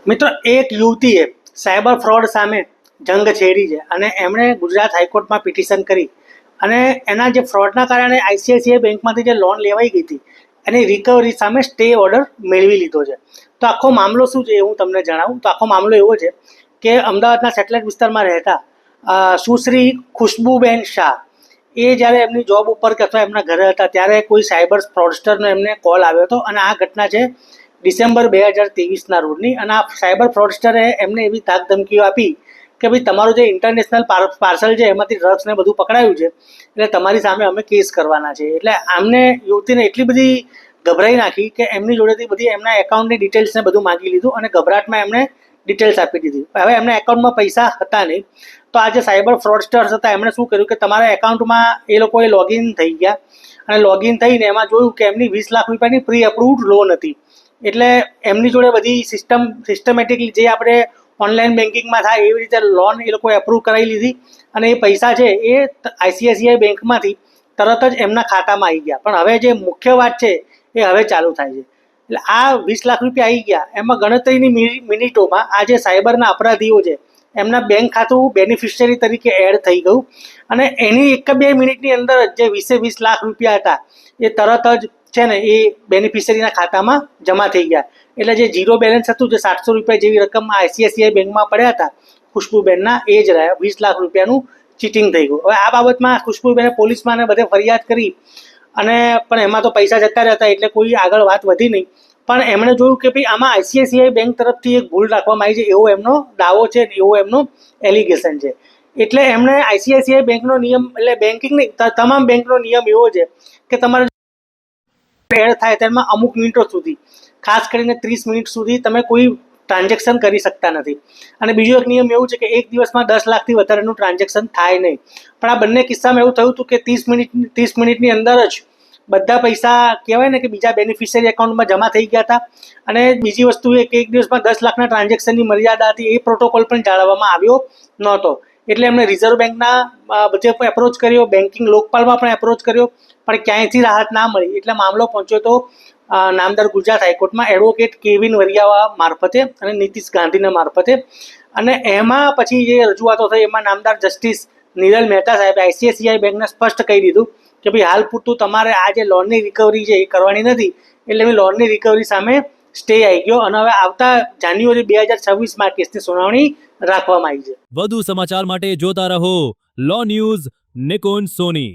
મિત્રો, એક યુવતીએ સાયબર ફ્રોડ સામે જંગ છેડી છે અને એમણે ગુજરાત હાઈકોર્ટમાં પિટિશન કરી અને એના જે ફ્રોડના કારણે આઈસીઆઈસીઆઈ બેંકમાંથી જે લોન લેવાઈ ગઈ હતી એની રિકવરી સામે સ્ટે ઓર્ડર મેળવી લીધો છે. તો આખો મામલો શું છે એ હું તમને જણાવું. તો આખો મામલો એવો છે કે અમદાવાદના સેટેલાઇટ વિસ્તારમાં રહેતા સુશ્રી ખુશ્બુબેન શાહ એ જ્યારે એમની જોબ ઉપર કે અથવા એમના ઘરે હતા ત્યારે કોઈ સાયબર ફ્રોડસ્ટરનો એમને કોલ આવ્યો હતો અને આ ઘટના છે ડિસેમ્બર 2023ના રોજની. અને આ સાયબર ફ્રોડસ્ટરે એમને એવી ધાક ધમકીઓ આપી કે ભાઈ તમારું જે ઇન્ટરનેશનલ પાર્સલ છે એમાંથી ડ્રગ્સ ને બધું પકડાયું છે એટલે તમારી સામે અમે કેસ કરવાના છે. એટલે આમને યુવતીને એટલી બધી ગભરાઈ નાખી કે એમની જોડેથી બધી એમના એકાઉન્ટની ડિટેલ્સને બધું માગી લીધું અને ગભરાટમાં એમણે ડિટેલ્સ આપી દીધી. હવે એમના એકાઉન્ટમાં પૈસા હતા નહીં. તો આ જે સાયબર ફ્રોડસ્ટર્સ હતા એમણે શું કર્યું કે તમારા એકાઉન્ટમાં એ લોકોએ લોગિન થઈ ગયા અને લોગિન થઈને એમાં જોયું કે એમની 20 લાખ રૂપિયાની પ્રી અપ્રુવડ લોન હતી. એટલે એમની જોડે બધી સિસ્ટમેટિકલી જે આપણે ઓનલાઈન બેન્કિંગમાં થાય એવી રીતે લોન એ લોકોએ અપ્રૂવ કરાવી લીધી અને એ પૈસા છે એ આઈસીઆઈસીઆઈ બેંકમાંથી તરત જ એમના ખાતામાં આવી ગયા. પણ હવે જે મુખ્ય વાત છે એ હવે ચાલુ થાય છે. એટલે આ 20 લાખ રૂપિયા આવી ગયા એમાં ગણતરીની મિનિટોમાં આ જે સાયબરના અપરાધીઓ છે એમના બેંક ખાતું બેનિફિશિયરી તરીકે એડ થઈ ગયું અને એની 1-2 મિનિટની અંદર જ જે 20 લાખ રૂપિયા હતા એ તરત જ છે ને એ બેનિફિશિયરીના ખાતામાં જમા થઈ ગયા. એટલે જે ઝીરો બેલેન્સ હતું, જે 700 રૂપિયા જેવી રકમ આઈસીઆઈસીઆઈ બેંકમાં પડ્યા હતા ખુશ્બુબેનના, એ જ રહ્યા 20 લાખ રૂપિયાનું ચીટિંગ થઈ ગયું. હવે આ બાબતમાં ખુશ્બુબેને પોલીસમાં બધે ફરિયાદ કરી અને પણ એમાં તો પૈસા જતા રહેતા એટલે કોઈ આગળ વાત વધી નહીં. પણ એમણે જોયું કે ભાઈ આમાં આઈસીઆઈસીઆઈ બેંક તરફથી એક ભૂલ રાખવામાં આવી છે એવો એમનો દાવો છે, એવો એમનો એલિગેશન છે. એટલે એમણે આઈસીઆઈસીઆઈ બેંકનો નિયમ, એટલે બેન્કિંગ નહીં, તમામ બેંકનો નિયમ એવો છે કે તમારે એડ થાય તેમાં અમુક મિનિટો સુધી, ખાસ કરીને 30 મિનિટ સુધી તમે કોઈ ટ્રાન્ઝેક્શન કરી શકતા નથી. અને બીજો એક નિયમ એવું છે કે એક દિવસમાં 10 લાખથી વધારેનું ટ્રાન્ઝેક્શન થાય નહીં. પણ આ બંને કિસ્સામાં એવું થયું હતું કે 30 મિનિટની અંદર જ બધા પૈસા કહેવાય ને કે બીજા બેનિફિશિયરી એકાઉન્ટમાં જમા થઈ ગયા હતા. અને બીજી વસ્તુ એ કે એક દિવસમાં 10 લાખના ટ્રાન્ઝેક્શનની મર્યાદા હતી એ પ્રોટોકોલ પણ જાળવવામાં આવ્યો નહોતો. એટલે એમણે રિઝર્વ બેંકના બધે એપ્રોચ કર્યો, બેન્કિંગ લોકપાલમાં પણ એપ્રોચ કર્યો, પણ ક્યાંયથી રાહત ના મળી. એટલે મામલો પહોંચ્યો તો નામદાર ગુજરાત હાઈકોર્ટમાં એડવોકેટ કેવિન વરિયાવા મારફતે અને નીતિશ ગાંધીના મારફતે. અને એમાં પછી જે રજૂઆતો થઈ એમાં નામદાર જસ્ટિસ નિરલ મહેતા સાહેબે આઈસીઆઈસીઆઈ બેંકને સ્પષ્ટ કહી દીધું કે ભાઈ હાલ પૂરતું તમારે આ જે લોનની રિકવરી છે એ કરવાની નથી. એટલે લોનની રિકવરી સામે સ્ટે આવી ગયો અને હવે આવતા જાન્યુઆરી 2026માં કેસની સુનાવણી રાખવામાં આવી છે. વધુ સમાચાર માટે જોતા રહો લો ન્યૂઝ નિકુંજ સોની.